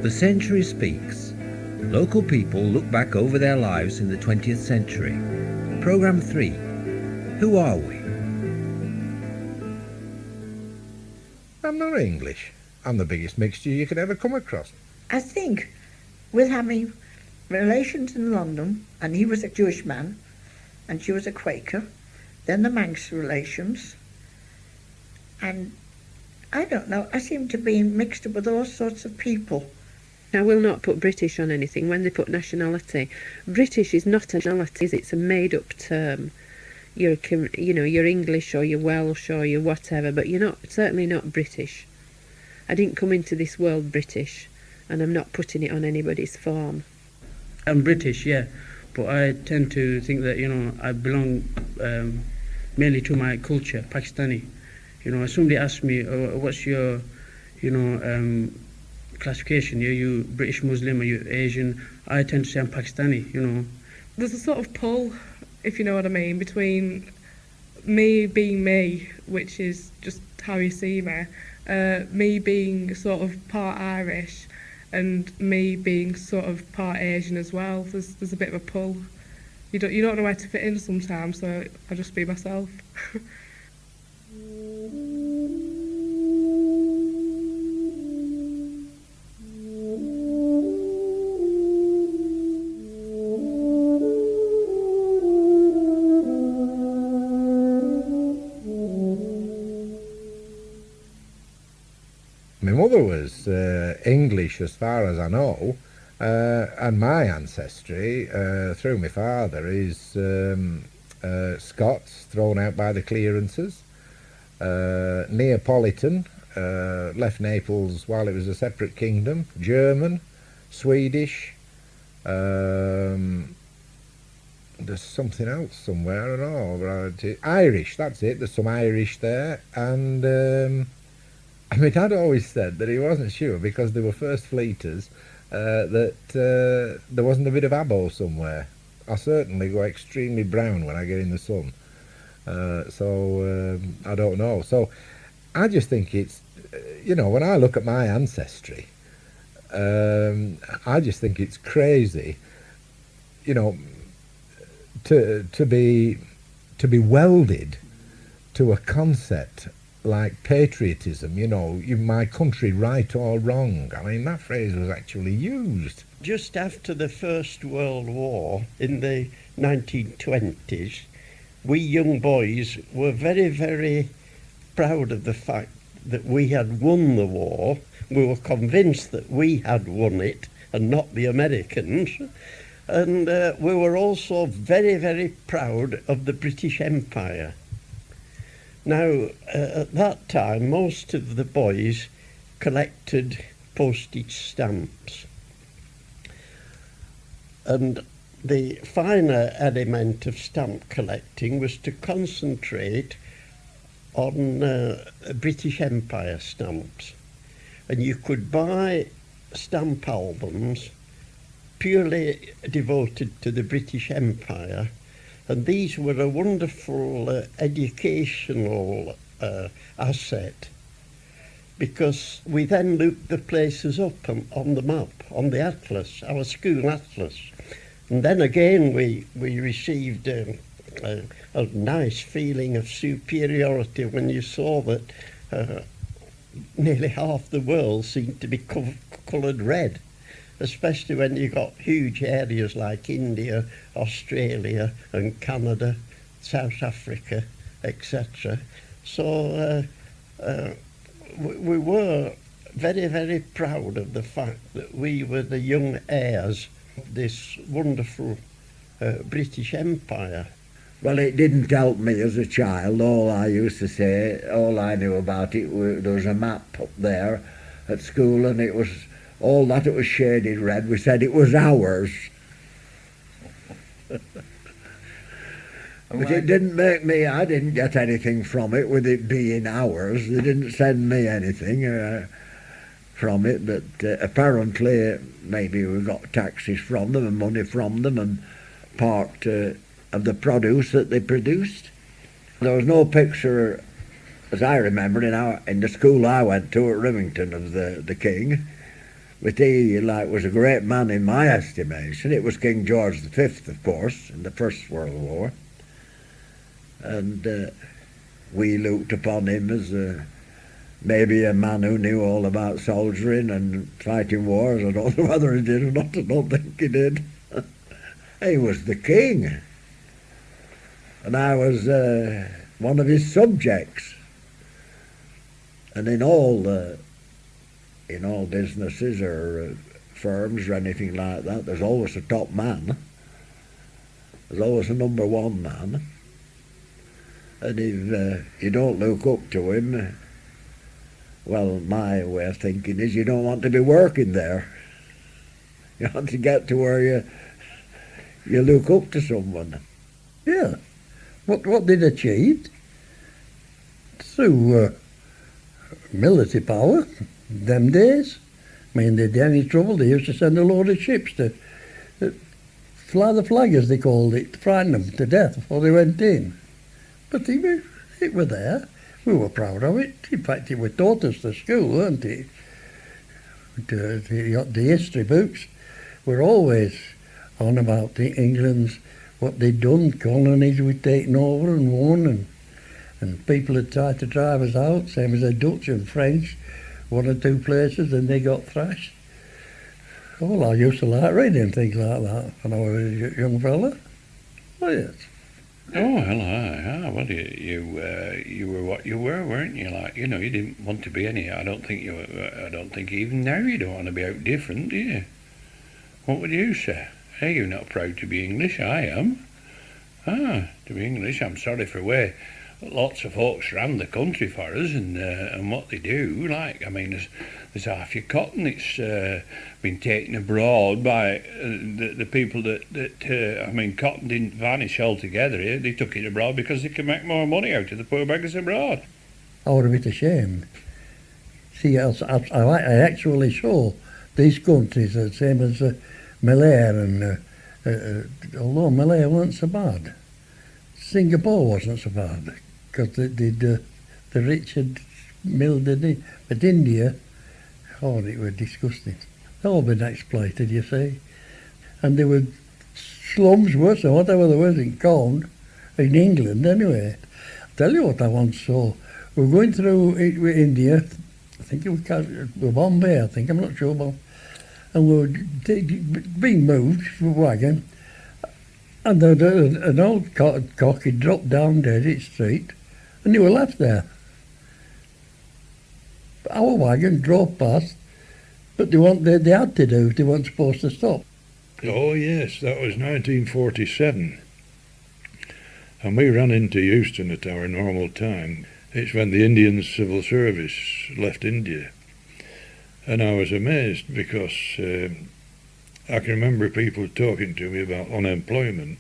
The Century Speaks. Local people look back over their lives in the 20th century. Programme 3. Who are we? I'm not English. I'm the biggest mixture you could ever come across. I think with having relations in London, and he was a Jewish man, and she was a Quaker, then the Manx relations, and I don't know, I seem to be mixed up with all sorts of people. I will not put British on anything when they put nationality. British is not a nationality, it's a made-up term. You're English or you're Welsh or you're whatever, but you're certainly not British. I didn't come into this world British, and I'm not putting it on anybody's form. I'm British, yeah, but I tend to think that, I belong mainly to my culture, Pakistani. If somebody asks me, what's your, classification, are you British Muslim, are you Asian? I tend to say I'm Pakistani, There's a sort of pull, if you know what I mean, between me being me, which is just how you see me being sort of part Irish, and me being sort of part Asian as well. There's a bit of a pull. You don't know where to fit in sometimes, so I just be myself. My mother was English as far as I know, and my ancestry through my father is Scots thrown out by the clearances, Neapolitan, left Naples while it was a separate kingdom, German, Swedish, there's something else somewhere, I don't know, Irish, that's it, there's some Irish there, and my dad always said that he wasn't sure because they were first fleeters that there wasn't a bit of abo somewhere. I certainly go extremely brown when I get in the sun, so I don't know. So I just think it's, when I look at my ancestry, I just think it's crazy, to be welded to a concept like patriotism, my country right or wrong. I mean, that phrase was actually used. Just after the First World War, in the 1920s, we young boys were very, very proud of the fact that we had won the war. We were convinced that we had won it and not the Americans. And we were also very, very proud of the British Empire. Now, at that time, most of the boys collected postage stamps. And the finer element of stamp collecting was to concentrate on British Empire stamps. And you could buy stamp albums purely devoted to the British Empire. And these were a wonderful educational asset, because we then looked the places up on the map, on the atlas, our school atlas. And then again we received a nice feeling of superiority when you saw that nearly half the world seemed to be coloured red, especially when you got huge areas like India, Australia and Canada, South Africa, etc. So we were very, very proud of the fact that we were the young heirs of this wonderful British Empire. Well, it didn't help me as a child. All I used to say, all I knew about it, there was a map up there at school, and it was all that, it was shaded red. We said it was ours. But it didn't make me, I didn't get anything from it with it being ours. They didn't send me anything from it, but apparently maybe we got taxes from them and money from them and part of the produce that they produced. There was no picture, as I remember, in the school I went to at Rivington of the king. But he was a great man in my estimation. It was King George V, of course, in the First World War. And we looked upon him as maybe a man who knew all about soldiering and fighting wars. I don't know whether he did or not. I don't think he did. He was the king. And I was one of his subjects. And in all businesses or firms or anything like that, there's always a top man. There's always a number one man. And if you don't look up to him, well, my way of thinking is you don't want to be working there. You want to get to where you look up to someone. Yeah. What they'd achieved through military power them days. I mean, they'd had any trouble, they used to send a load of ships to fly the flag, as they called it, to frighten them to death before they went in. But it were there. We were proud of it. In fact, it was taught us to school, weren't it? The history books were always on about England's, what they'd done. Colonies were taken over and won, and people had tried to drive us out, same as the Dutch and French, one or two places, and they got thrashed. Well, I used to like reading things like that when I was a young fella. Oh, yes. Oh, well, well, you were what you were, weren't you? Like, you didn't want to be any. I don't think even now you don't want to be out different, do you? What would you say? Hey, you're not proud to be English. I am. To be English, I'm sorry for way lots of folks around the country for us and what they do. Like, I mean, there's half your cotton. It's been taken abroad by the people that I mean, cotton didn't vanish altogether here. They took it abroad because they could make more money out of the poor beggars abroad. I was a bit ashamed. See, I actually saw these countries the same as Malaya, and although Malaya weren't so bad, Singapore wasn't so bad because the rich had milled it in. But India, oh, it was disgusting. They'd all been exploited, you see. And there were slums worse than whatever there was in Corn, in England anyway. I'll tell you what I once saw. We were going through India, I think it was Bombay, I think, I'm not sure, but, and we were being moved for a wagon, and an old cock had dropped down dead in the street, and they were left there. Our wagon drove past, but they had to do, they weren't supposed to stop. Oh yes, that was 1947. And we ran into Euston at our normal time. It's when the Indian Civil Service left India. And I was amazed because I can remember people talking to me about unemployment,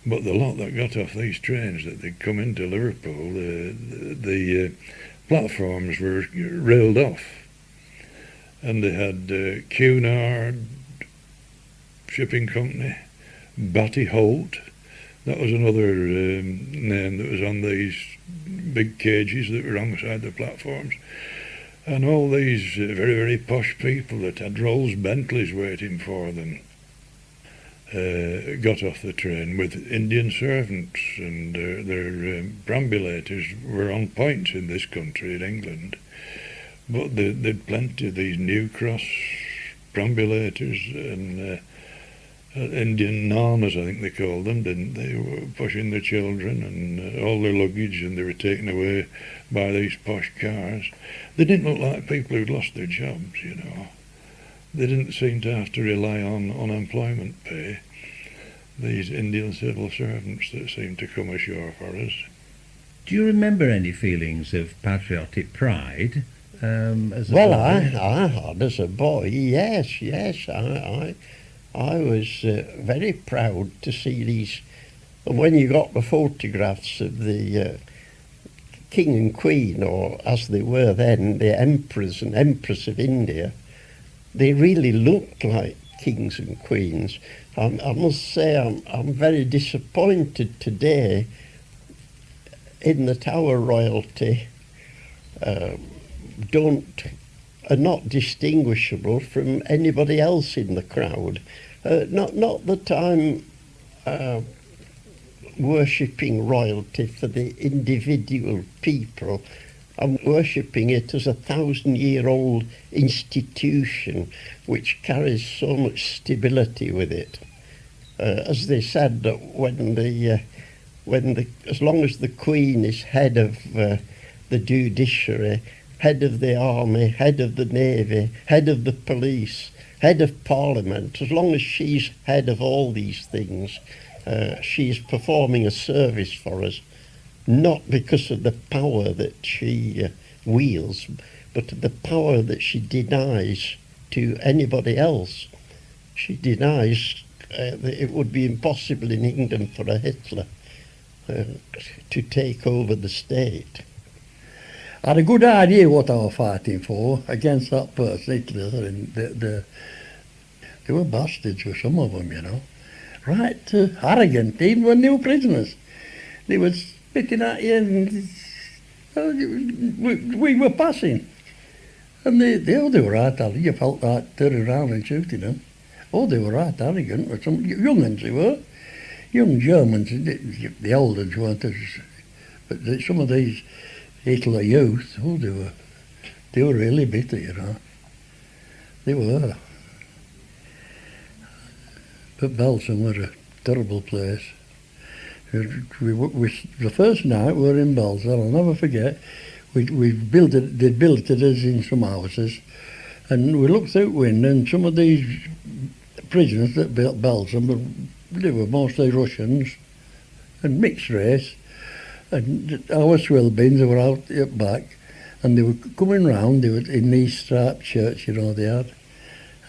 but the lot that got off these trains that they'd come into Liverpool, the platforms were railed off. And they had Cunard Shipping Company, Batty Holt, that was another name that was on these big cages that were alongside the platforms. And all these very, very posh people that had Rolls Bentleys waiting for them got off the train with Indian servants, and their perambulators were on points in this country, in England. But they'd plenty of these New Cross perambulators and Indian nanas, I think they called them, didn't they? Were pushing the children and all their luggage, and they were taken away by these posh cars. They didn't look like people who'd lost their jobs, you know. They didn't seem to have to rely on unemployment pay, these Indian civil servants that seemed to come ashore for us. Do you remember any feelings of patriotic pride as a Well, boy? I had as a boy, yes. I was very proud to see these. When you got the photographs of the King and Queen, or as they were then, the Emperors and Empress of India, they really looked like kings and queens. I must say I'm very disappointed today in the Tower royalty don't are not distinguishable from anybody else in the crowd. Not that I'm worshipping royalty for the individual people. I'm worshipping it as a 1,000-year-old institution which carries so much stability with it. As they said, that as long as the Queen is head of the judiciary, head of the army, head of the navy, head of the police, head of parliament, as long as she's head of all these things, she's performing a service for us, not because of the power that she wields, but the power that she denies to anybody else. She denies that it would be impossible in England for a Hitler to take over the state. I had a good idea what I was fighting for against that person, Hitler, and they were bastards with some of them, you know. Right arrogant, even when they were prisoners. They were spitting at you and we were passing. And they were right arrogant. You felt like turning around and shooting them. Oh, they were right arrogant. With some young ones they were. Young Germans, the old ones weren't as... But some of these Hitler youth, oh, they were really bitter, you know. They were. But Belgium was a terrible place. The first night we were in Belgium, I'll never forget, they built it us in some houses, and we looked out window, and some of these prisoners that built Belgium, they were mostly Russians, and mixed race, and our swill bins, they were out at back, and they were coming round, they were in these striped shirts, you know, they had,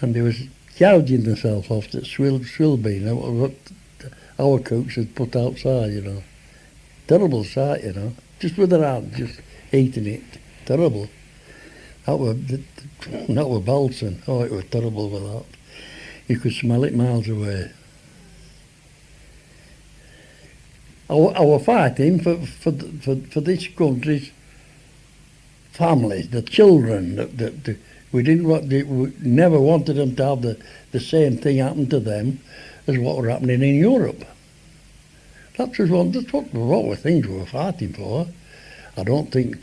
and they was gouging themselves off that swill bin, what our cooks had put outside, you know. Terrible sight, you know, just with their hand, just eating it. Terrible. That were Belgium. Oh, it was terrible with that. You could smell it miles away. I was fighting for this country's families, the children. We never wanted them to have the same thing happen to them as what were happening in Europe. That's what were things we were fighting for. I don't think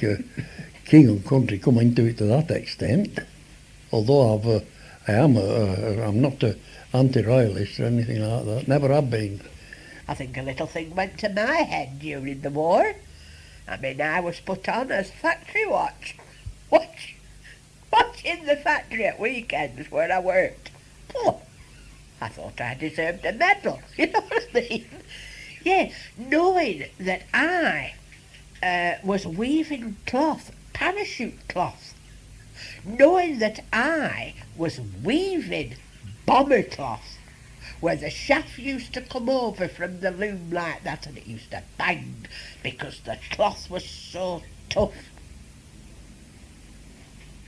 king and country come into it to that extent. Although I'm not an anti-royalist or anything like that. Never have been. I think a little thing went to my head during the war. I mean, I was put on as factory watch. Watching the factory at weekends where I worked. Oh, I thought I deserved a medal, you know what I mean? Yeah, knowing that I was weaving cloth, parachute cloth. Knowing that I was weaving bomber cloth, where the shaft used to come over from the loom like that and it used to bang because the cloth was so tough.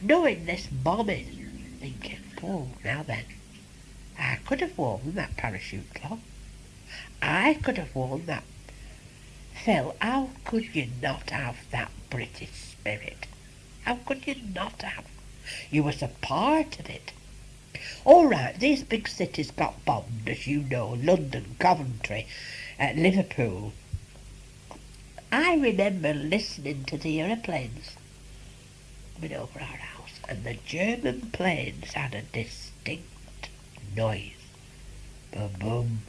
Knowing this bombing, thinking, oh, now then, I could have worn that parachute cloth. I could have worn that. Phil, how could you not have that British spirit? How could you not have? You was a part of it. All right, these big cities got bombed, as you know, London, Coventry, Liverpool. I remember listening to the aeroplanes coming over our house, and the German planes had a distinct noise. Boom, boom,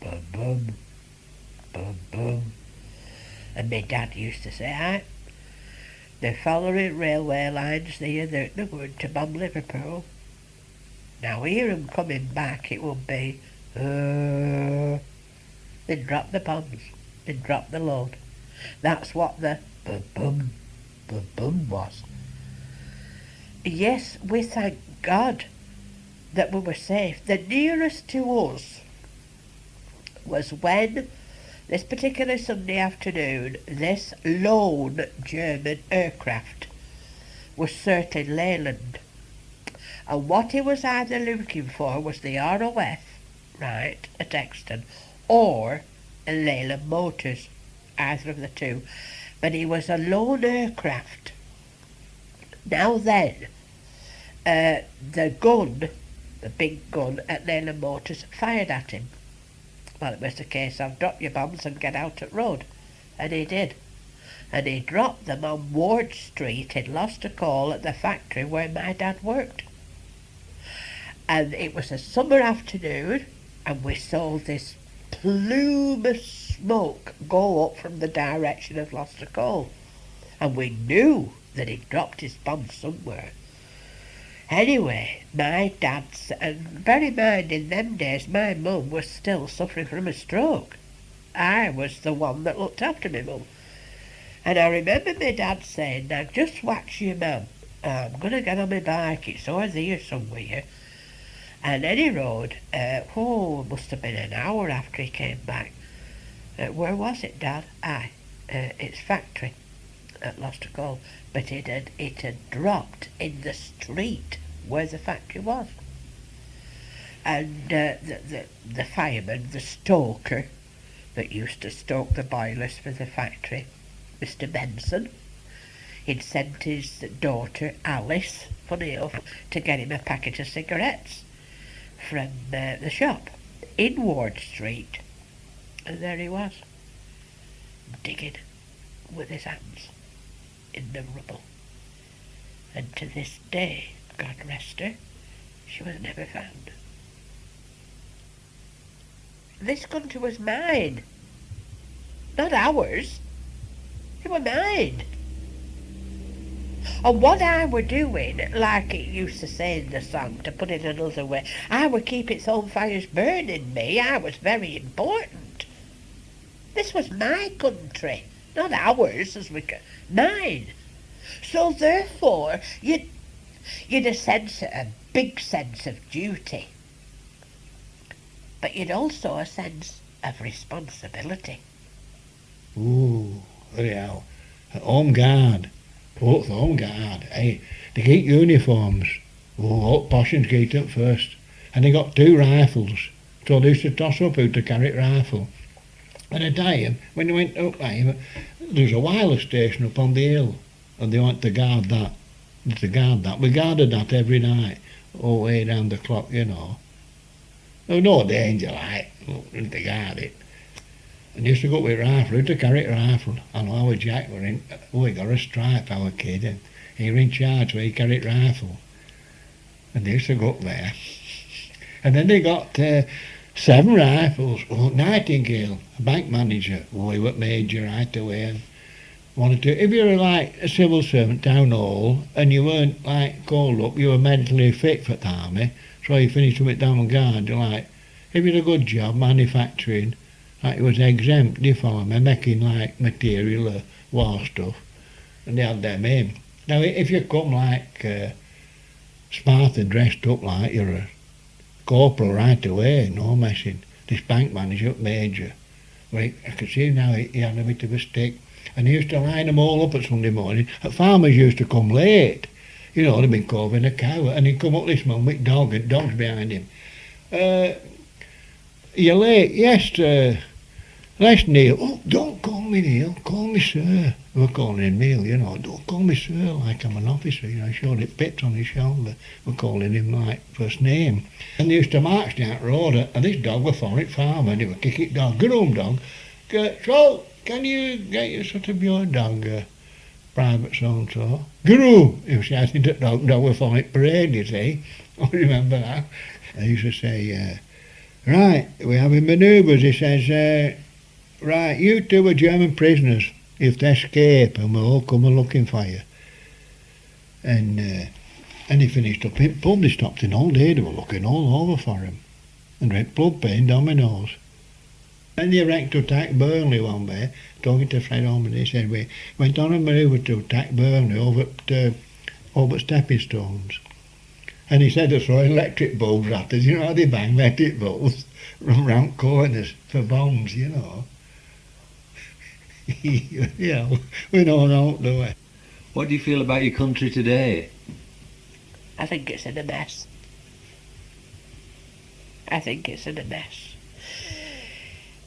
boom, boom, boom, boom. And my dad used to say, they're following railway lines there, they're going to bomb Liverpool. Now hear 'em coming back, it will be, they'd drop the bombs, they'd drop the load. That's what the boom, boom, boom was. Yes, we thank God that we were safe. The nearest to us was when, this particular Sunday afternoon, this lone German aircraft was circling Leyland. And what he was either looking for was the ROF, right, at Exton, or Leyland Motors, either of the two. But he was a lone aircraft. Now then, the gun, the big gun at Leyland Motors, fired at him. Well, it was the case of drop your bombs and get out at road. And he did. And he dropped them on Ward Street. He'd lost a call at the factory where my dad worked. And it was a summer afternoon, and we saw this plume of smoke go up from the direction of Gloucester Cole. And we knew that he'd dropped his bomb somewhere. Anyway, my dad's, and bear in mind, in them days, my mum was still suffering from a stroke. I was the one that looked after my mum. And I remember my dad saying, now just watch your man. I'm going to get on my bike, it's over there somewhere. And any road, it must have been an hour after he came back. Where was it, Dad? It's factory at Gloucester Cole. But it had dropped in the street where the factory was. And the fireman, the stoker, that used to stoke the boilers for the factory, Mr. Benson, he'd sent his daughter, Alice, funny enough, to get him a packet of cigarettes from the shop in Ward Street. And there he was, digging with his hands in the rubble. And to this day, God rest her, she was never found. This country was mine, not ours. It was mine. And what I were doing, like it used to say in the song, to put it another way, I would keep its own fires burning me. I was very important. This was my country, not ours, mine. So therefore, you'd a big sense of duty. But you'd also a sense of responsibility. Ooh, bloody hell. Home guard. Both home guard. Hey, they get uniforms. Oh, Poshins get it first. And they got 2 rifles. So they used to toss up who to carry the rifle. And a time, when they went up there, there was a wireless station up on the hill. And they went to guard that. We guarded that every night. All the way down the clock, you know. There was no danger, like, to guard it. And used to go up with a rifle, to carry a rifle. And our Jack were in, we got a stripe, our kid, and he were in charge where he carried rifle. And they used to go up there. And then they got 7 rifles. Oh, Nightingale, a bank manager, he was major right away. And wanted to, if you were like a civil servant, town hall, and you weren't like called up, you were mentally fit for the army, so you finished with down guard, like, if you had a good job, manufacturing, like it was exempt, do you follow me, making like material or war stuff, and they had them in. Now if you come like smart and dressed up like you're a corporal right away, no messing, this bank manager, major, well, I could see now he had a bit of a stick, and he used to line them all up at Sunday morning. Farmers used to come late, you know, they'd been calving a cow, and he'd come up this morning with dogs behind him. You're late, yes, Les Neil. Oh, don't call me Neil, call me sir. We were calling him Neil, you know, don't call me sir like I'm an officer, you know, showed it pits on his shoulder. We're calling him like first name. And they used to march down the road, and this dog was for it farmer, and he would kick it dog, good home dog. So, can you get your sort of your dog, private so-and-so? Guru, he was shouting at dog was for it parade, you see. I remember that. I used to say, right, we're having manoeuvres, he says, right, you 2 are German prisoners. If they escape, and we'll all come a-looking for you. And he finished up in pub, they stopped in all day, they were looking all over for him. And drank blood pain dominoes. And he wrecked to attack Burnley one day, talking to Fred Ormond, he said, we went on a manoeuvre to attack Burnley over at Stepping Stones. And he said to throw electric bulbs at us, you know how they bang electric bulbs round corners for bombs, you know. Yeah, we don't do it. What do you feel about your country today? I think it's in a mess.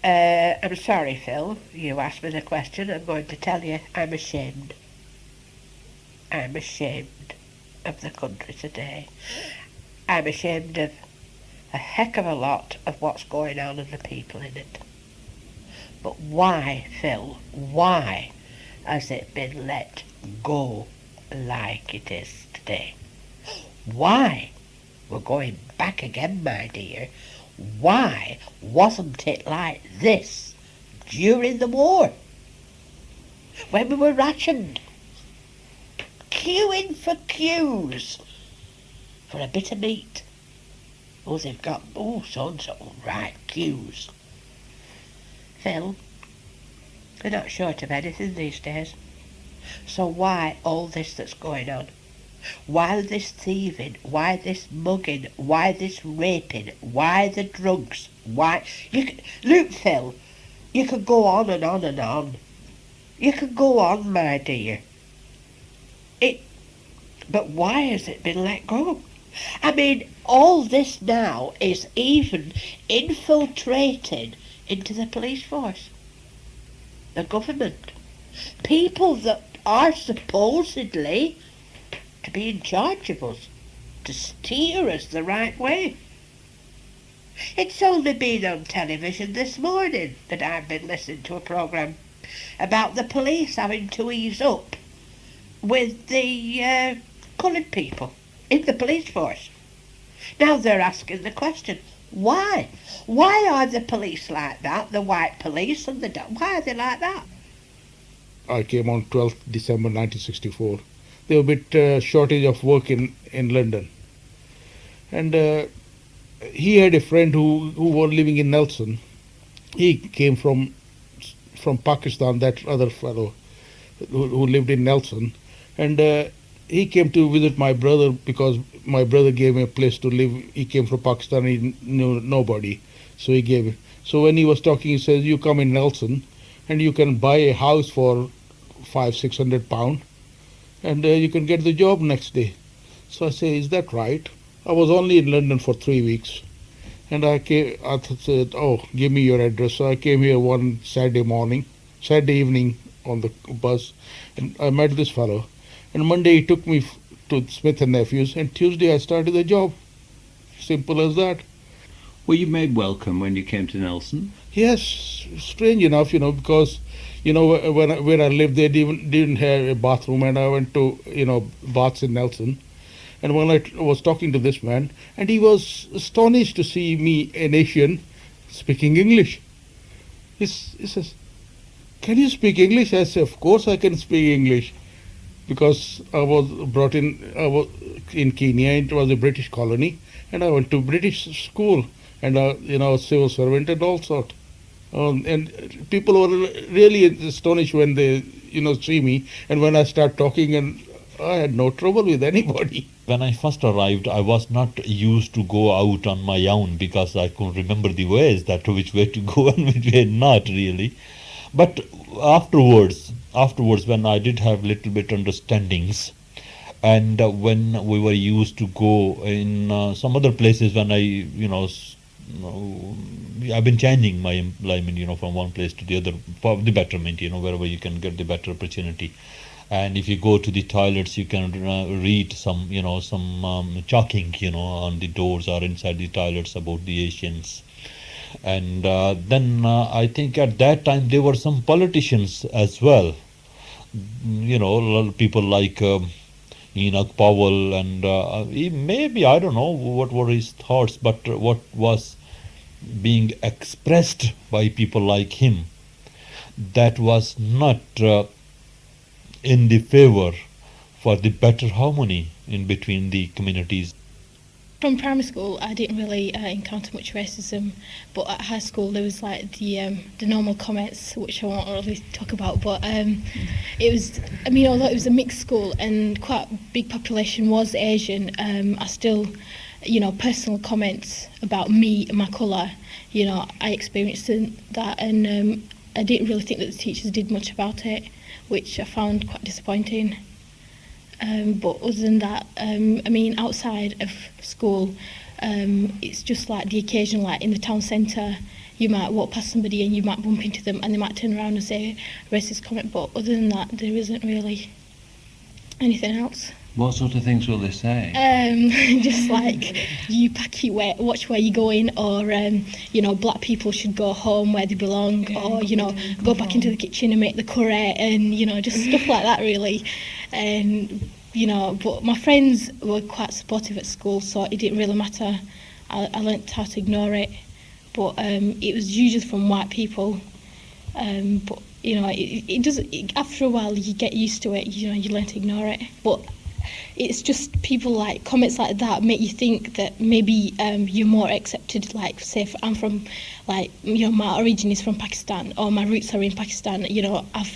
I'm sorry, Phil, you asked me the question, I'm going to tell you, I'm ashamed. of the country today. I'm ashamed of a heck of a lot of what's going on and the people in it. But why, Phil, why has it been let go like it is today? Why? We're going back again, my dear. Why wasn't it like this during the war? When we were rationed, queuing for queues for a bit of meat. Oh, they've got, so-and-so, right, queues. Phil, they're not short of anything these days. So why all this that's going on? Why this thieving? Why this mugging? Why this raping? Why the drugs? Why? Look, Phil, you could go on and on and on. You could go on, my dear. But why has it been let go? I mean, all this now is even infiltrating into the police force, the government, people that are supposedly to be in charge of us, to steer us the right way. It's only been on television this morning that I've been listening to a programme about the police having to ease up with the coloured people in the police force. Now they're asking the question, why? Why are the police like that, the white police and why are they like that? I came on 12th December 1964. There was a bit shortage of work in London. And he had a friend who was living in Nelson. He came from Pakistan, that other fellow who lived in Nelson. And he came to visit my brother because my brother gave him a place to live. He came from Pakistan, he knew nobody. So he gave him. So when he was talking, he says, you come in Nelson and you can buy a house for £500-600 and you can get the job next day. So I say, is that right? I was only in London for 3 weeks. And I said, oh, give me your address. So I came here one Saturday evening on the bus, and I met this fellow. And Monday he took me to Smith and Nephews, and Tuesday I started the job. Simple as that. Were you made welcome when you came to Nelson? Yes, strange enough, because, where I lived, they didn't have a bathroom, and I went to, baths in Nelson. And when I was talking to this man, and he was astonished to see me, an Asian, speaking English. He says, can you speak English? I said, of course I can speak English. Because I was in Kenya, it was a British colony, and I went to British school, and I was civil servant and all sort. And people were really astonished when they, see me, and when I start talking, and I had no trouble with anybody. When I first arrived, I was not used to go out on my own because I couldn't remember the ways, which way to go and which way not really. But afterwards, when I did have little bit understandings, and when we were used to go in some other places, when I've been changing my employment, from one place to the other for the betterment, wherever you can get the better opportunity. And if you go to the toilets, you can read some chalking, on the doors or inside the toilets about the Asians. And then I think at that time there were some politicians as well, people like Enoch Powell, and maybe, I don't know what were his thoughts, but what was being expressed by people like him, that was not in the favor for the better harmony in between the communities. From primary school, I didn't really encounter much racism, but at high school there was like the normal comments, which I won't really talk about. But it was, although it was a mixed school and quite a big population was Asian, I still, personal comments about me and my colour, I experienced that, and I didn't really think that the teachers did much about it, which I found quite disappointing. But other than that, outside of school, it's just like the occasion, like in the town centre, you might walk past somebody and you might bump into them and they might turn around and say a racist comment, but other than that, there isn't really anything else. What sort of things will they say? Just like you pack your watch where you're going, or black people should go home where they belong, or go back into the kitchen and make the curry, and just stuff like that really. And but my friends were quite supportive at school, so it didn't really matter. I learnt how to ignore it, but it was usually from white people. But it does. After a while, you get used to it. You learn to ignore it. But it's just people like comments like that make you think that maybe you're more accepted. Like, say, if I'm from, like, my origin is from Pakistan, or my roots are in Pakistan.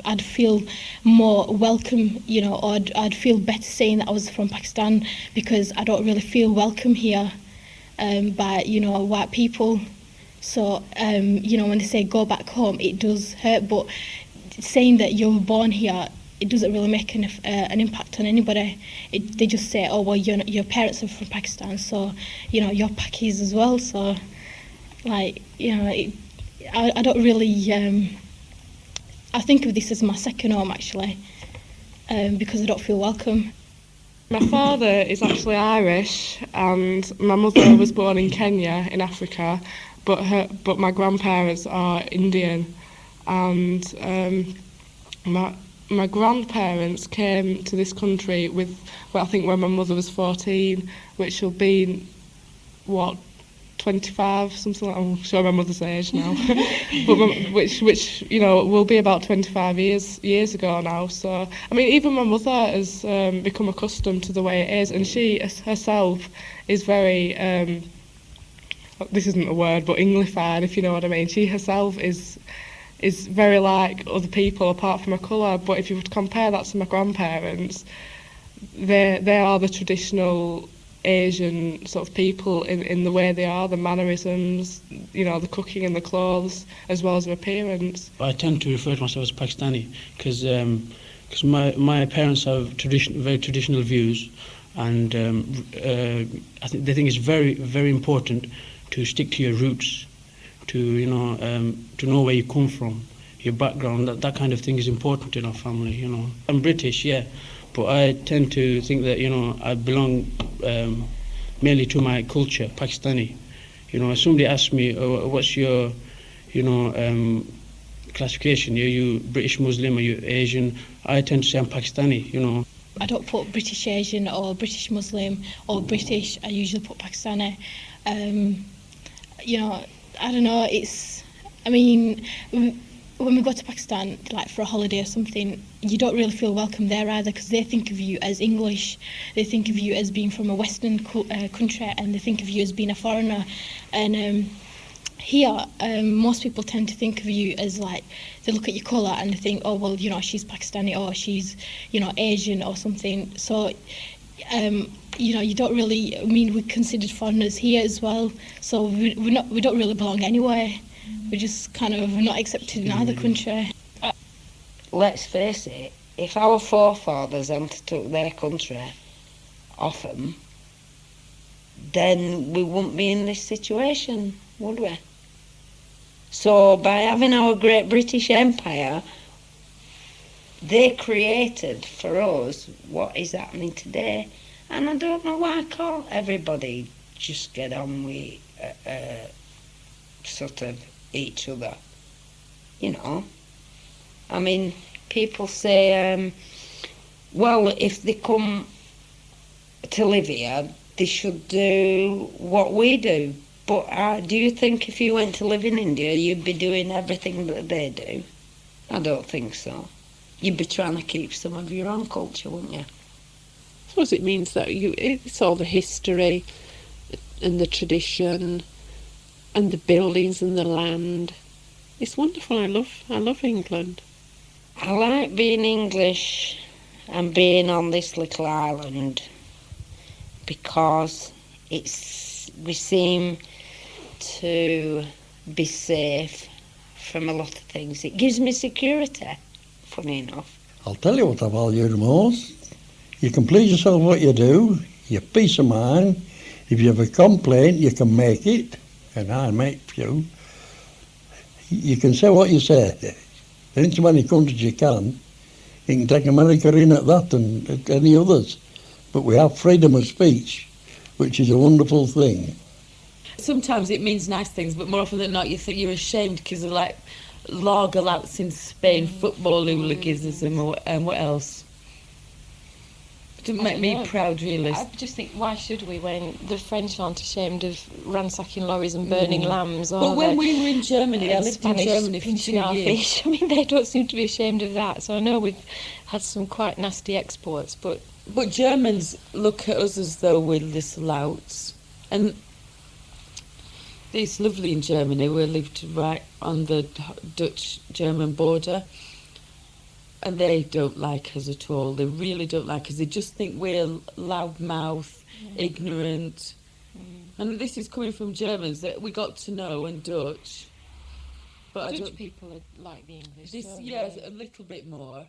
I'd feel more welcome. Or I'd feel better saying that I was from Pakistan, because I don't really feel welcome here by white people. So when they say go back home, it does hurt. But saying that you were born here, it doesn't really make an impact on anybody. They just say, oh well, your parents are from Pakistan, so you're Pakis as well. So I don't really. I think of this as my second home actually, because I don't feel welcome. My father is actually Irish, and my mother was born in Kenya in Africa, but my grandparents are Indian, and my grandparents came to this country with, I think when my mother was 14, which will be, 25, something like that. I'm sure my mother's age now, but which will be about 25 years ago now. So I mean, even my mother has become accustomed to the way it is, and she herself is very this isn't a word, but Englified, if you know what I mean. She herself is very like other people apart from her colour. But if you would compare that to my grandparents, they are the traditional Asian sort of people in the way they are, the mannerisms, the cooking and the clothes, as well as their appearance. I tend to refer to myself as Pakistani because my parents have very traditional views, and I think they think it's very, very important to stick to your roots, to know where you come from, your background. That kind of thing is important in our family. I'm British, yeah, but I tend to think that I belong mainly to my culture, Pakistani. If somebody asks me, what's your classification, are you British Muslim, are you Asian, I tend to say I'm Pakistani. I don't put British Asian or British Muslim or British. I usually put Pakistani. I don't know, when we go to Pakistan, like for a holiday or something, you don't really feel welcome there either, because they think of you as English, they think of you as being from a Western country, and they think of you as being a foreigner. And here, most people tend to think of you as like, they look at your colour and they think, oh well, she's Pakistani, or she's, Asian or something. So you don't really, we're considered foreigners here as well, so we don't really belong anywhere. We're just kind of not accepted in either country. Let's face it, if our forefathers hadn't took their country off them, then we wouldn't be in this situation, would we? So by having our great British Empire, they created for us what is happening today. And I don't know why can't everybody just get on with sort of each other, people say, well, if they come to live here, they should do what we do. But do you think if you went to live in India, you'd be doing everything that they do? I don't think so. You'd be trying to keep some of your own culture, wouldn't you? I suppose it means that it's all the history and the tradition and the buildings and the land. It's wonderful. I love England. I like being English and being on this little island because we seem to be safe from a lot of things. It gives me security, funny enough. I'll tell you what I value the most. You can please yourself what you do, your peace of mind. If you have a complaint, you can make it, and I make few. You can say what you say. There ain't so many countries you can. You can take America in at that and any others. But we have freedom of speech, which is a wonderful thing. Sometimes it means nice things, but more often than not, you think you're ashamed because of like lager louts in Spain, football hooliganism, and what else? It doesn't make me proud, really. I just think, why should we, when the French aren't ashamed of ransacking lorries and burning lambs? Or But when we were in Germany, I lived in Germany for 2 our years. fish. I mean, they don't seem to be ashamed of that. So I know we've had some quite nasty exports, but Germans look at us as though we're little louts. And it's lovely in Germany. We lived right on the Dutch-German border. And they don't like us at all. They really don't like us. They just think we're loudmouth, ignorant. And this is coming from Germans that we got to know, and Dutch. But Dutch people are like the English. Yes, a little bit more.